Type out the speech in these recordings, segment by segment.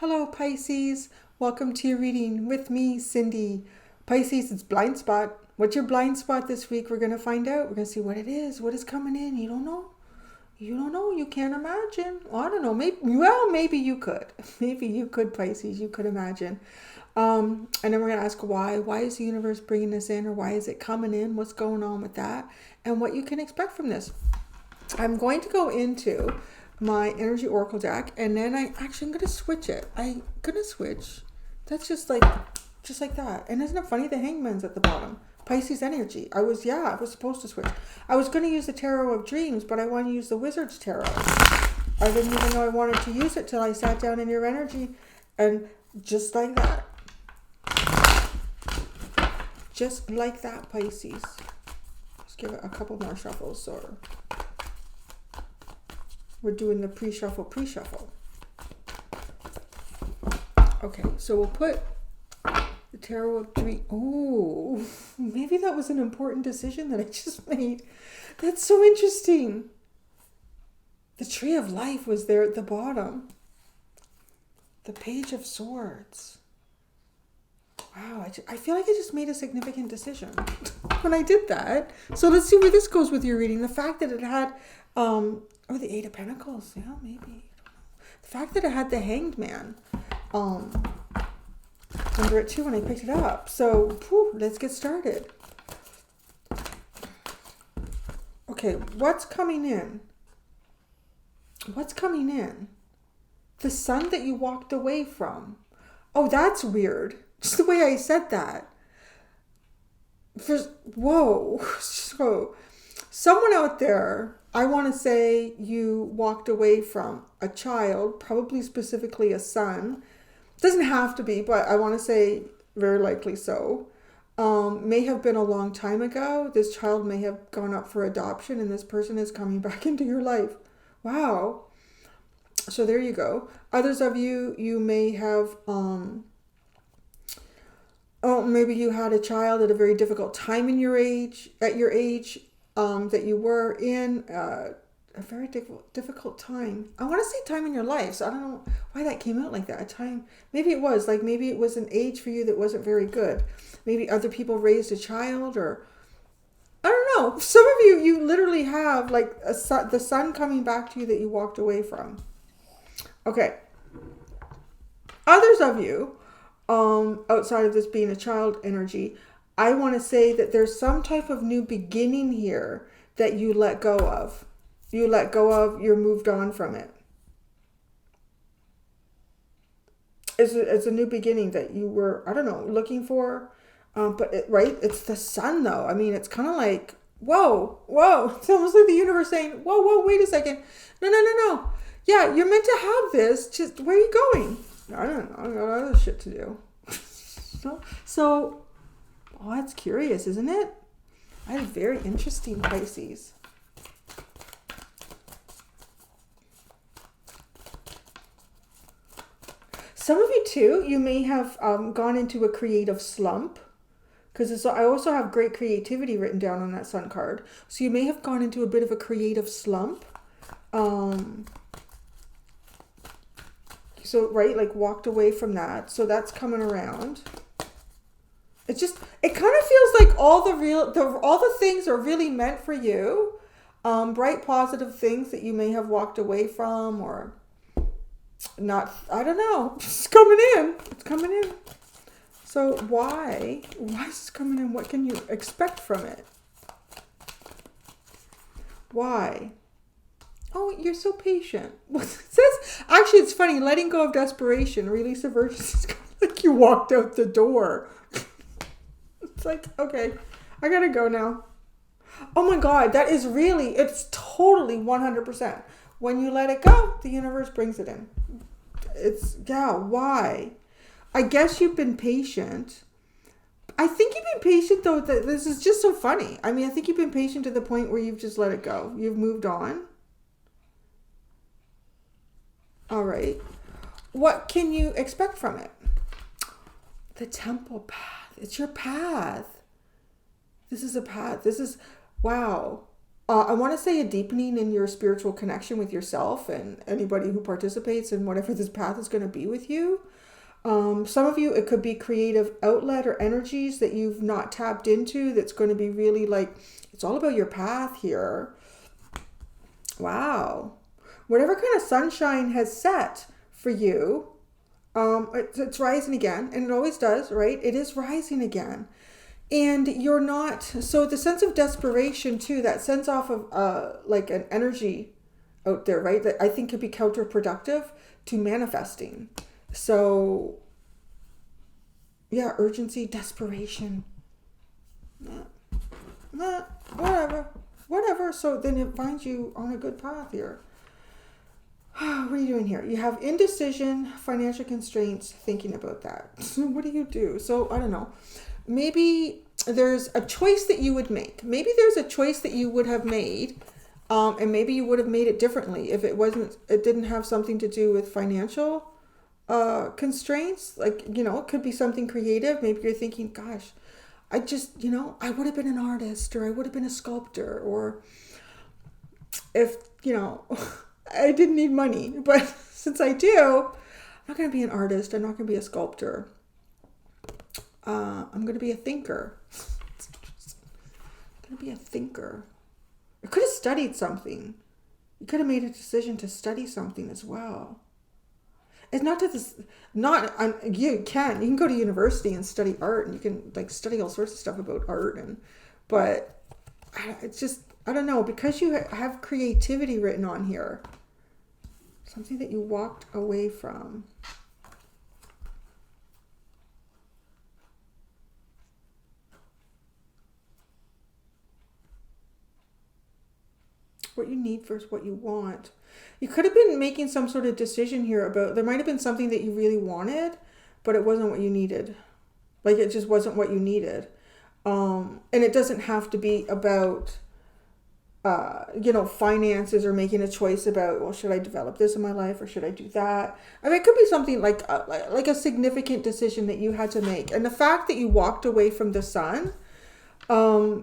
Hello, Pisces. Welcome to your reading with me, Cindy. Pisces, it's blind spot. What's your blind spot this week? We're going to find out. We're going to see what it is. What is coming in? You don't know? You don't know. You can't imagine. Well, I don't know. Maybe you could. Maybe you could, Pisces. You could imagine. And then we're going to ask why. Why is the universe bringing this in, or why is it coming in? What's going on with that? And what you can expect from this. I'm going to go into my energy oracle deck, and then I'm going to switch it. I'm going to switch. That's just like that. And isn't it funny? The hangman's at the bottom. Pisces energy. I was supposed to switch. I was going to use the Tarot of Dreams, but I want to use the Wizard's Tarot. I didn't even know I wanted to use it till I sat down in your energy, and just like that. Just like that, Pisces. Let's give it a couple more shuffles, or we're doing the pre-shuffle. Okay, so we'll put the Tarot of Dreams. Oh, maybe that was an important decision that I just made. That's so interesting. The Tree of Life was there at the bottom. The Page of Swords. Wow, I feel like I just made a significant decision when I did that. So let's see where this goes with your reading. The fact that it had, the Eight of Pentacles. Yeah, maybe. I don't know. The fact that it had the Hanged Man under it too when I picked it up. So, let's get started. Okay, what's coming in? What's coming in? The Sun that you walked away from. Oh, that's weird. Just the way I said that. Whoa. So, someone out there, I want to say you walked away from a child, probably specifically a son. Doesn't have to be, but I want to say very likely so. May have been a long time ago. This child may have gone up for adoption, and this person is coming back into your life. Wow. So there you go. Others of you may have, maybe you had a child at a very difficult time at your age, that you were in a very difficult time. I want to say time in your life, so I don't know why that came out like that. A time, maybe it was an age for you that wasn't very good. Maybe other people raised a child, or I don't know. Some of you literally have like the sun coming back to you that you walked away from. Okay. Others of you, outside of this being a child energy, I want to say that there's some type of new beginning here that you let go of. You're moved on from it. It's a new beginning that you were, I don't know, looking for. It's the Sun though. I mean, it's kind of like, whoa. It's almost like the universe saying, whoa, wait a second. No. Yeah, you're meant to have this. Just, where are you going? I don't know. I got other shit to do. So, oh, that's curious, isn't it? That is very interesting, Pisces. Some of you too, you may have gone into a creative slump, because I also have great creativity written down on that Sun card. So you may have gone into a bit of a creative slump. Walked away from that. So that's coming around. It kind of feels like all the things are really meant for you. Bright, positive things that you may have walked away from, or not. I don't know. It's coming in. So why is this coming in? What can you expect from it? Why? Oh, you're so patient. It says, actually, it's funny. Letting go of desperation, release of urgency. It's kind of like you walked out the door. It's like, okay, I gotta go now. Oh my God, it's totally 100%. When you let it go, the universe brings it in. Why? I guess you've been patient. I think you've been patient though, that this is just so funny. I mean, I think you've been patient to the point where you've just let it go. You've moved on. All right. What can you expect from it? The Temple path. It's your path. This is a path. Wow. I want to say a deepening in your spiritual connection with yourself and anybody who participates in whatever this path is going to be with you. Some of you, it could be creative outlet or energies that you've not tapped into that's going to be really like, it's all about your path here. Wow. Whatever kind of sunshine has set for you, it's rising again, and it always does, right? It is rising again. And you're not, so the sense of desperation too, that sense off of like an energy out there, right? That I think could be counterproductive to manifesting. So yeah, urgency, desperation, whatever. So then it finds you on a good path here. What are you doing here? You have indecision, financial constraints, thinking about that. What do you do? So I don't know. Maybe there's a choice that you would make. Maybe there's a choice that you would have made, and maybe you would have made it differently if it didn't have something to do with financial constraints. Like, it could be something creative. Maybe you're thinking, gosh, I just, I would have been an artist, or I would have been a sculptor, or if, I didn't need money, but since I do, I'm not going to be an artist. I'm not going to be a sculptor. I'm going to be a thinker. I'm going to be a thinker. You could have studied something. You could have made a decision to study something as well. It's not that this, you can go to university and study art, and you can study all sorts of stuff about art, but it's just, I don't know, because you have creativity written on here, something that you walked away from. What you need versus what you want. You could have been making some sort of decision here about, there might have been something that you really wanted, but it wasn't what you needed. Like, it just wasn't what you needed. And it doesn't have to be about, finances, or making a choice about, well, should I develop this in my life or should I do that? I mean, it could be something like a significant decision that you had to make. And the fact that you walked away from the sun, I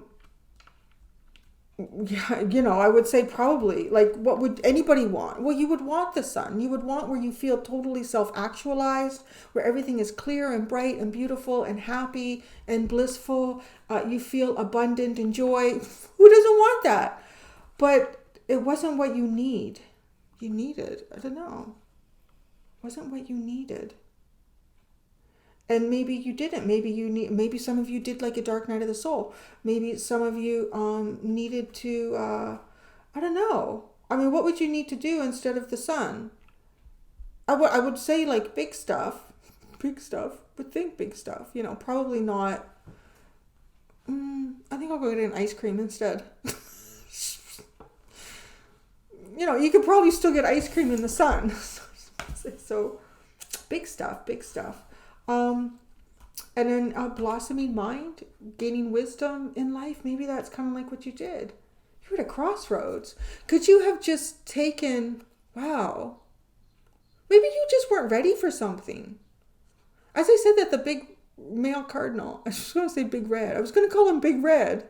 would say probably, what would anybody want? Well, you would want the sun. You would want where you feel totally self-actualized, where everything is clear and bright and beautiful and happy and blissful. You feel abundant and joy. Who doesn't want that? But it wasn't what you needed. I don't know. It wasn't what you needed. And maybe you didn't. Maybe some of you did like a dark night of the soul. Maybe some of you needed to, I don't know. I mean, what would you need to do instead of the sun? I would say big stuff, but think big stuff. Probably not. I think I'll go get an ice cream instead. You could probably still get ice cream in the sun. So big stuff. And then a blossoming mind, gaining wisdom in life. Maybe that's kind of like what you did. You were at a crossroads. Could you have just taken, wow, maybe you just weren't ready for something. As I said, that the big male cardinal, I was just going to say Big Red. I was going to call him Big Red.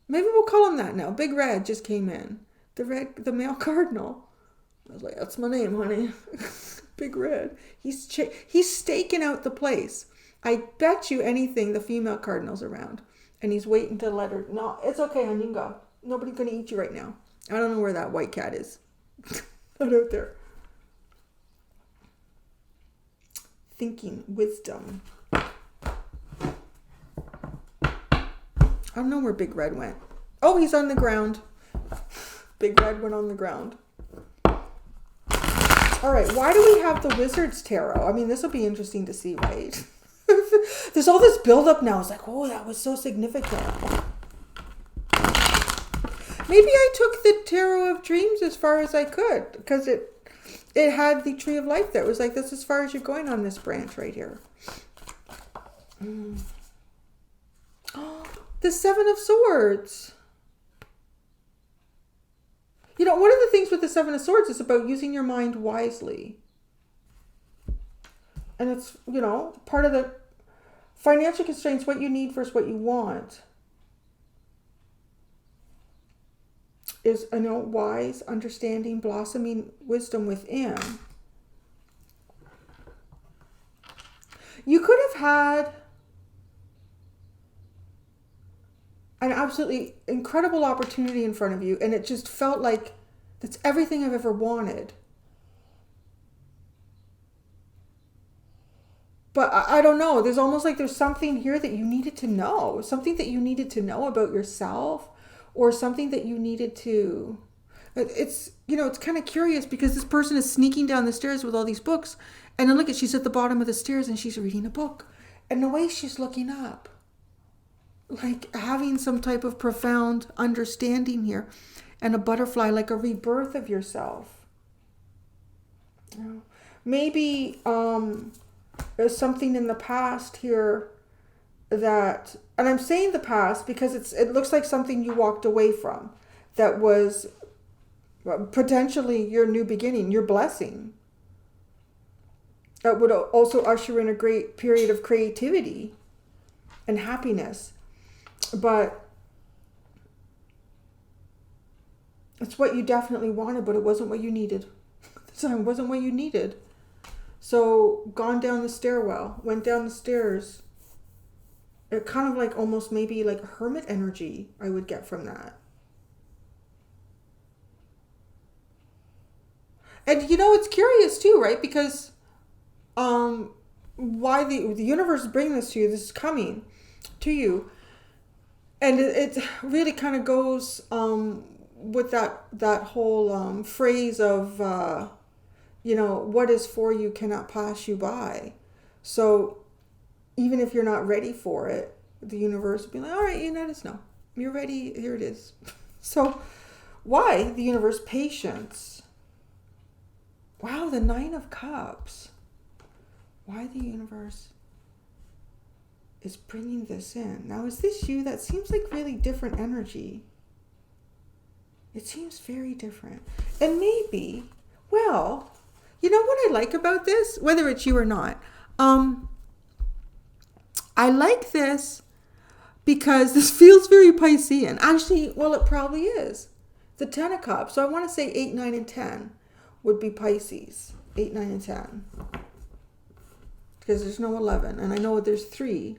Maybe we'll call him that now. Big Red just came in. The male cardinal. I was like, that's my name, honey. Big Red. He's staking out the place. I bet you anything the female cardinal's around. And he's waiting to let her, no, it's okay, honey, you can go. Nobody's going to eat you right now. I don't know where that white cat is. Not out there. Thinking, wisdom. I don't know where Big Red went. Oh, he's on the ground. Big Red went on the ground. All right, why do we have the Wizard's Tarot? I mean, this will be interesting to see, right? There's all this buildup now. It's like, oh, that was so significant. Maybe I took the Tarot of Dreams as far as I could, because it had the Tree of Life there. It was like, this is as far as you're going on this branch right here. Oh, the Seven of Swords. One of the things with the Seven of Swords is about using your mind wisely. And it's, part of the financial constraints, what you need versus what you want. is wise, understanding, blossoming wisdom within. You could have had an absolutely incredible opportunity in front of you, and it just felt like that's everything I've ever wanted. But I don't know. There's almost like there's something here that you needed to know. Something that you needed to know about yourself, or something that you needed to... It's, it's kind of curious because this person is sneaking down the stairs with all these books. And then look she's at the bottom of the stairs and she's reading a book. And the way she's looking up, like having some type of profound understanding here. And a butterfly, like a rebirth of yourself. Maybe there's something in the past here that, and I'm saying the past because it looks like something you walked away from that was potentially your new beginning, your blessing. That would also usher in a great period of creativity and happiness. But it's what you definitely wanted, but it wasn't what you needed. It wasn't what you needed. So gone down the stairwell, went down the stairs. It kind of like almost maybe like hermit energy I would get from that. And it's curious too, right? Because why the universe is bringing this to you, this is coming to you. And it really kind of goes with that whole phrase of, what is for you cannot pass you by. So even if you're not ready for it, the universe will be like, all right, let us know. You're ready. Here it is. So why the universe? Patience. Wow, the 9 of Cups. Why the universe is bringing this in. Now, is this you? That seems like really different energy. It seems very different. And maybe, well, you know what I like about this? Whether it's you or not. I like this because this feels very Piscean. Actually, well, it probably is. The 10 of Cups. So I want to say 8, 9, and 10 would be Pisces. 8, 9, and 10. Because there's no 11. And I know there's 3.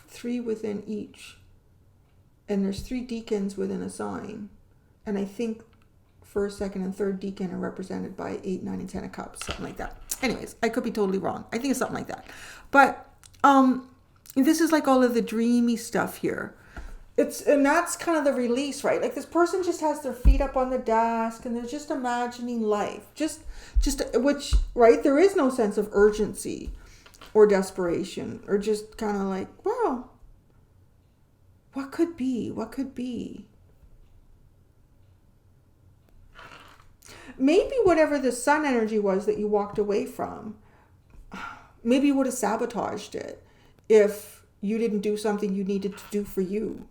3 within each. And there's 3 deacons within a sign. And I think first, second, and third deacon are represented by 8, 9, and 10 of Cups. Something like that. Anyways, I could be totally wrong. I think it's something like that. But this is like all of the dreamy stuff here. And that's kind of the release, right? Like this person just has their feet up on the desk and they're just imagining life. Which, right? There is no sense of urgency or desperation or just kind of like, wow, what could be? What could be? Maybe whatever the sun energy was that you walked away from, maybe you would have sabotaged it if you didn't do something you needed to do for you.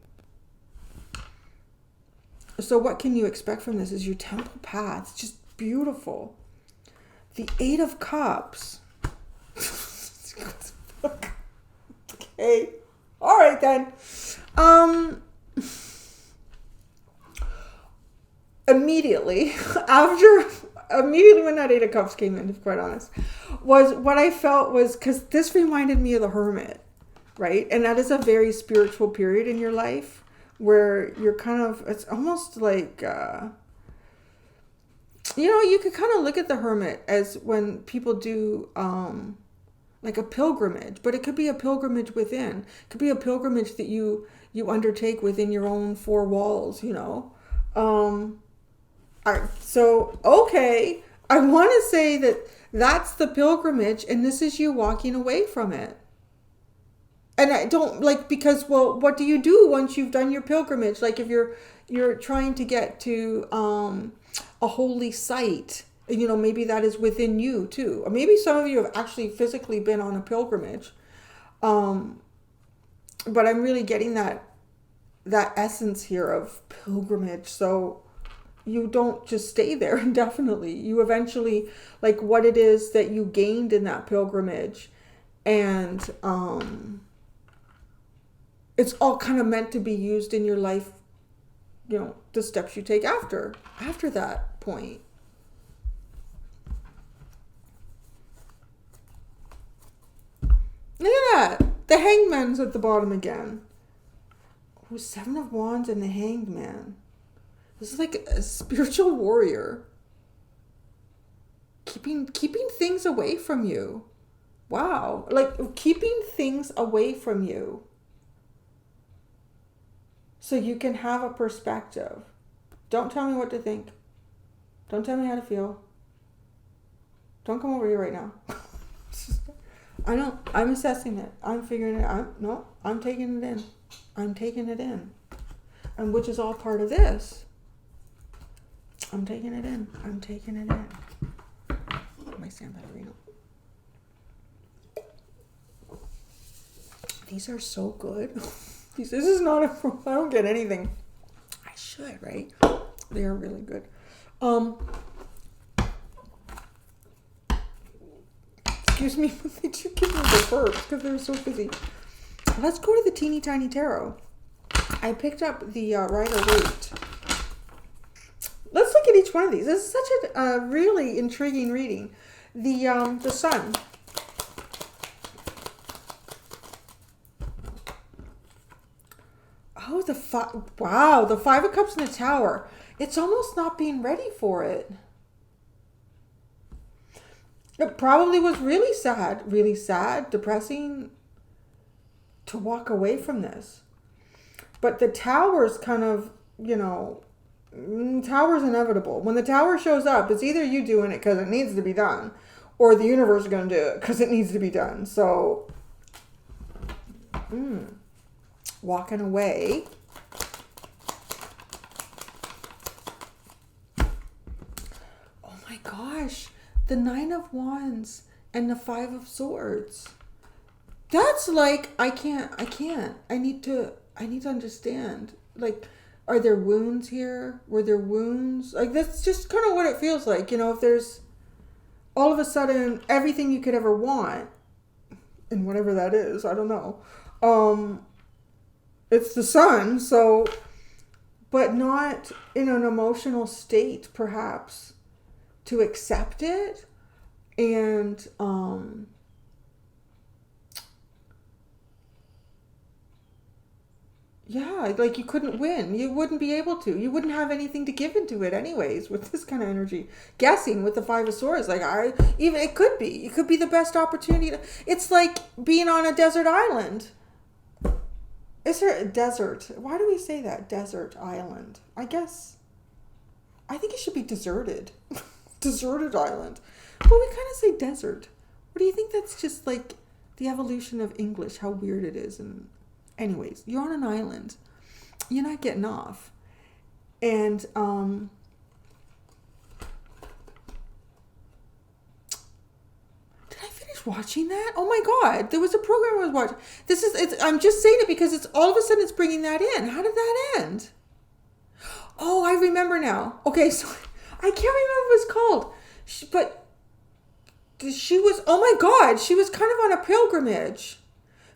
So what can you expect from this is your temple path. It's just beautiful. The 8 of Cups. Okay. All right then. Immediately when that 8 of Cups came in, to be quite honest, was what I felt was, because this reminded me of the Hermit, right? And that is a very spiritual period in your life where you're kind of, it's almost like, you could kind of look at the Hermit as when people do like a pilgrimage, but it could be a pilgrimage within. It could be a pilgrimage that you undertake within your own 4 walls, So, okay, I want to say that that's the pilgrimage and this is you walking away from it. And I don't because, well, what do you do once you've done your pilgrimage? Like if you're trying to get to a holy site, maybe that is within you too. Or maybe some of you have actually physically been on a pilgrimage. But I'm really getting that essence here of pilgrimage. So you don't just stay there indefinitely. You eventually, like what it is that you gained in that pilgrimage. And it's all kind of meant to be used in your life the steps you take after that point. Look at that. The Hangman's at the bottom again. Oh, 7 of Wands and the Hanged Man. This is like a spiritual warrior. Keeping things away from you. Wow. Like keeping things away from you. So you can have a perspective. Don't tell me what to think. Don't tell me how to feel. Don't come over here right now. I'm assessing it. I'm figuring it out. No, I'm taking it in. I'm taking it in. And which is all part of this. I'm taking it in. I'm taking it in. My San Pellegrino. These are so good. This is not I don't get anything. I should, right? They are really good. Excuse me, but they do give me the burps because they're so busy. Let's go to the Teeny Tiny Tarot. I picked up the Rider-Waite. Let's look at each one of these. This is such a really intriguing reading. The Sun. Oh, wow, the 5 of Cups in the Tower. It's almost not being ready for it. It probably was really sad, depressing to walk away from this. But the Tower's kind of, Tower's inevitable. When the Tower shows up, it's either you doing it because it needs to be done, or the universe is going to do it because it needs to be done. So, walking away. Oh my gosh. The 9 of Wands and the 5 of Swords. That's like, I can't. I need to understand. Like, are there wounds here? Were there wounds? Like, that's just kind of what it feels like. If there's all of a sudden everything you could ever want, and whatever that is, I don't know. It's the Sun, so, but not in an emotional state, perhaps, to accept it. And, yeah, like you couldn't win. You wouldn't be able to. You wouldn't have anything to give into it anyways with this kind of energy. Guessing with the 5 of Swords, like it could be. It could be the best opportunity. It's like being on a desert island. Is there a desert? Why do we say that? Desert island. I think it should be deserted. Deserted island. But we kind of say desert. What do you think? That's just like the evolution of English, how weird it is. And anyways, you're on an island. You're not getting off. And did I finish watching that? Oh my God, there was a program I was watching. I'm just saying it because it's all of a sudden it's bringing that in. How did that end? Oh, I remember now. Okay, so I can't remember what it's called. She was, oh my God, she was kind of on a pilgrimage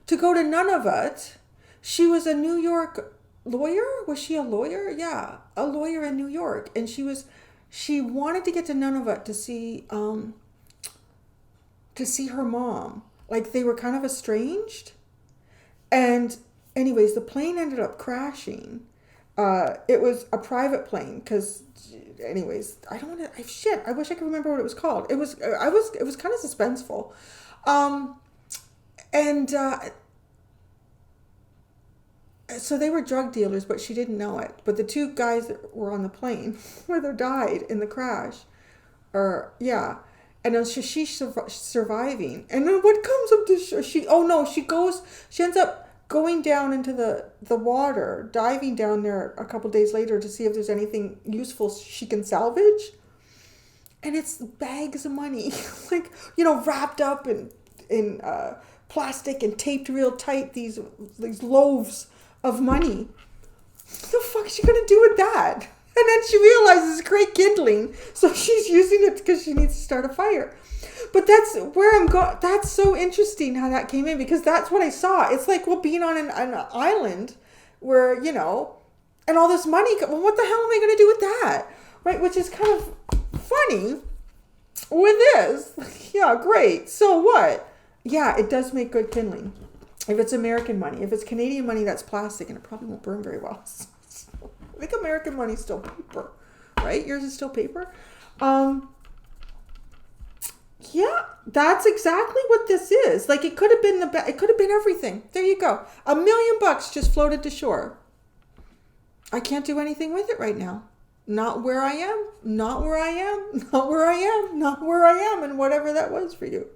to go to Nunavut. She was a New York lawyer. Was she a lawyer? Yeah, a lawyer in New York. And she wanted to get to Nunavut to see her mom. Like they were kind of estranged. And anyways, the plane ended up crashing. It was a private plane because, anyways, I don't want to. I wish I could remember what it was called. It was kind of suspenseful, so they were drug dealers, but she didn't know it. But the 2 guys that were on the plane, whether died in the crash, and then she's surviving. And then what comes up to she ends up going down into the water, diving down there a couple days later to see if there's anything useful she can salvage. And it's bags of money, like, wrapped up in plastic and taped real tight, these loaves of money. What the fuck is she going to do with that? And then she realizes it's great kindling, so she's using it because she needs to start a fire. But that's where I'm going. That's so interesting how that came in, because that's what I saw. It's like, being on an island where, and all this money. Well, what the hell am I going to do with that? Right? Which is kind of funny with this. Yeah, great. So what? Yeah, it does make good kindling. If it's American money. If it's Canadian money, that's plastic and it probably won't burn very well. I think American money is still paper, right? Yours is still paper. Yeah, that's exactly what this is. Like, it could have been it could have been everything. There you go. $1 million just floated to shore. I can't do anything with it right now. Not where I am. Not where I am. Not where I am. Not where I am. And whatever that was for you.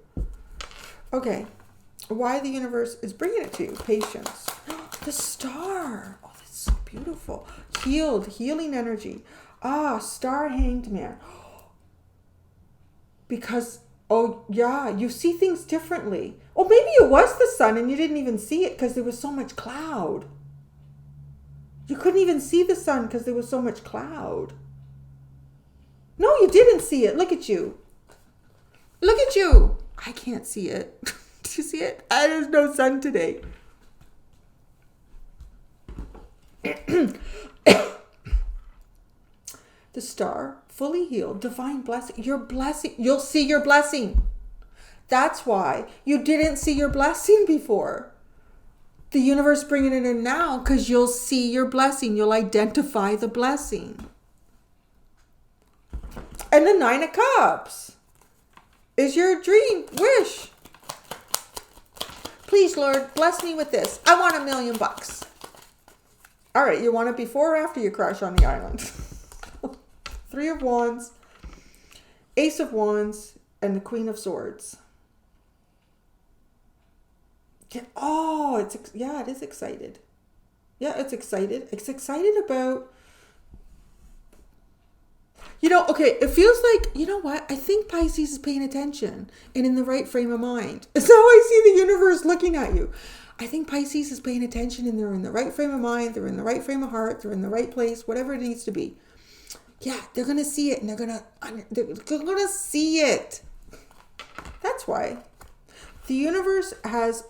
Okay. Why the universe is bringing it to you. Patience. The star. Oh, that's so beautiful. Healing energy. Star hanged man. Because, oh yeah, you see things differently. Oh, maybe it was the sun and you didn't even see it because there was so much cloud. You couldn't even see the sun because there was so much cloud. No, you didn't see it. Look at you. Look at you. I can't see it. Do you see it? There's no sun today. The star, fully healed, divine blessing. Your blessing. You'll see your blessing. That's why you didn't see your blessing before. The universe bringing it in now because you'll see your blessing. You'll identify the blessing. And the 9 of Cups is your dream, wish. Please, Lord, bless me with this. I want $1 million. All right, you want it before or after you crash on the island? 3 of Wands, Ace of Wands, and the Queen of Swords. Oh, it is excited. Yeah, it's excited. It's excited about, okay, it feels like, you know what? I think Pisces is paying attention and in the right frame of mind. It's how I see the universe looking at you. I think Pisces is paying attention and they're in the right frame of mind. They're in the right frame of heart. They're in the right place, whatever it needs to be. Yeah, they're going to see it and they're going to see it. That's why the universe has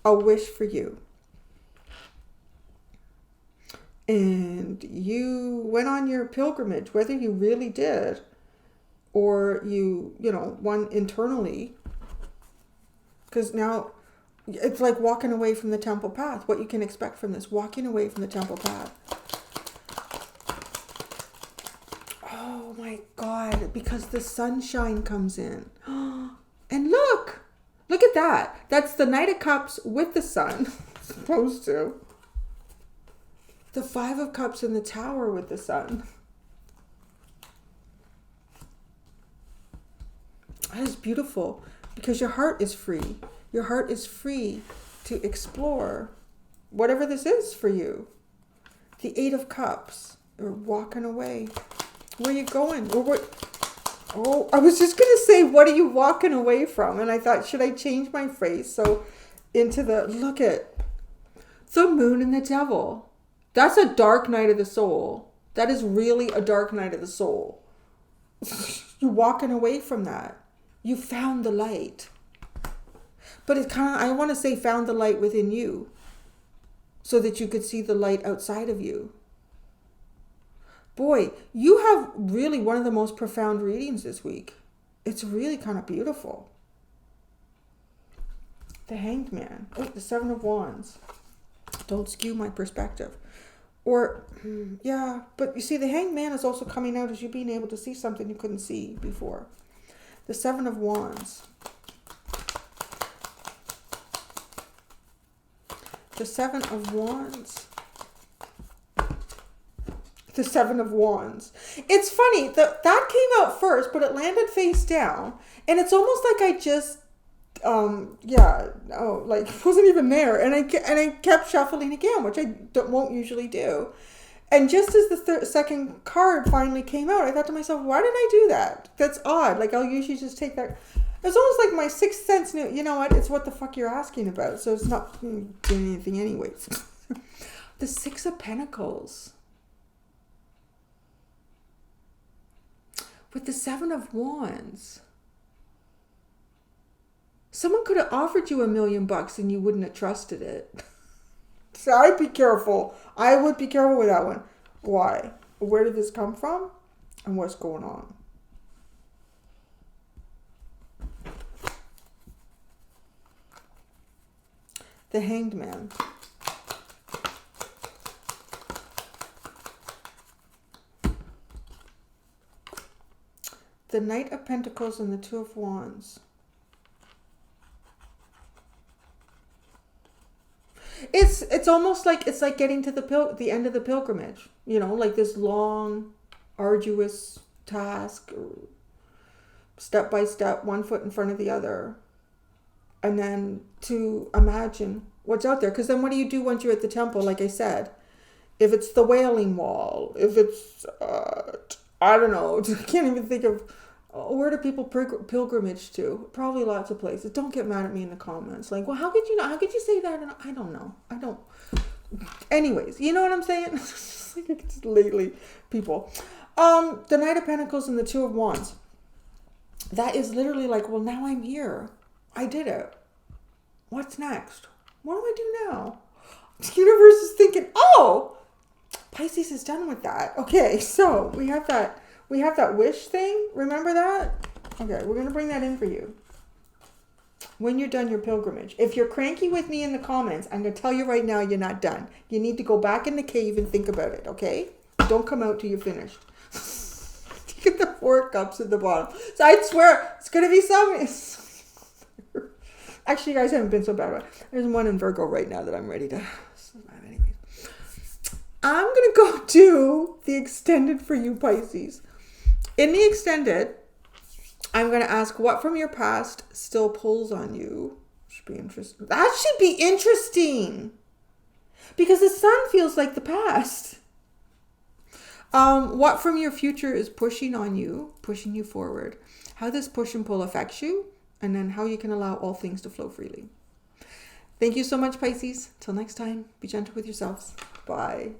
a wish for you. And you went on your pilgrimage, whether you really did or you one internally. Because now it's like walking away from the temple path. What you can expect from this, walking away from the temple path. Oh my God, because the sunshine comes in. And look at that. That's the Knight of Cups with the sun. Supposed to. The 5 of Cups in the Tower with the sun. That is beautiful because your heart is free. Your heart is free to explore whatever this is for you. The 8 of Cups. You're walking away. Where are you going? I was just going to say, what are you walking away from? And I thought, should I change my phrase? So into look at the Moon and the Devil. That's a dark night of the soul. That is really a dark night of the soul. You're walking away from that. You found the light. But it's I want to say found the light within you so that you could see the light outside of you. Boy, you have really one of the most profound readings this week. It's really kind of beautiful. The Hanged Man. Oh, the 7 of Wands. Don't skew my perspective. Or, yeah, but you see, the Hanged Man is also coming out as you being able to see something you couldn't see before. The 7 of Wands. The 7 of Wands. The 7 of Wands. It's funny, that came out first, but it landed face down. And it's almost like I just, wasn't even there. And I kept shuffling again, which I won't usually do. And just as the second card finally came out, I thought to myself, why did I do that? That's odd. Like, I'll usually just take that. It's almost like my sixth sense knew, you know what? It's what the fuck you're asking about. So it's not doing anything anyways. The 6 of Pentacles. With the 7 of Wands. Someone could have offered you $1 million and you wouldn't have trusted it. So I'd be careful. I would be careful with that one. Why? Where did this come from? And what's going on? The Hanged Man. The Knight of Pentacles and the Two of Wands. It's almost like it's like getting to the end of the pilgrimage. You know, like this long, arduous task, step by step, one foot in front of the other. And then to imagine what's out there. Because then what do you do once you're at the temple, like I said? If it's the Wailing Wall, if it's, I don't know, I can't even think of, where do people pilgrimage to? Probably lots of places. Don't get mad at me in the comments. Like, well, how could you know? How could you say that? And I don't know. I don't. Anyways, you know what I'm saying? It's lately, people. The Knight of Pentacles and the Two of Wands. That is literally like, well, now I'm here. I did it. What's next? What do I do now? The universe is thinking, oh, Pisces is done with that. Okay, so we have that wish thing. Remember that? Okay, we're going to bring that in for you. When you're done your pilgrimage. If you're cranky with me in the comments, I'm going to tell you right now you're not done. You need to go back in the cave and think about it, okay? Don't come out till you're finished. Look at the 4 cups at the bottom. So I swear, it's going to be something. Actually, you guys haven't been so bad. There's one in Virgo right now that I'm ready to... Anyways. I'm going to go to the extended for you, Pisces. In the extended, I'm going to ask what from your past still pulls on you. Should be interesting. That should be interesting. Because the sun feels like the past. What from your future is pushing on you, pushing you forward. How this push and pull affects you. And then how you can allow all things to flow freely. Thank you so much, Pisces. Till next time, be gentle with yourselves. Bye.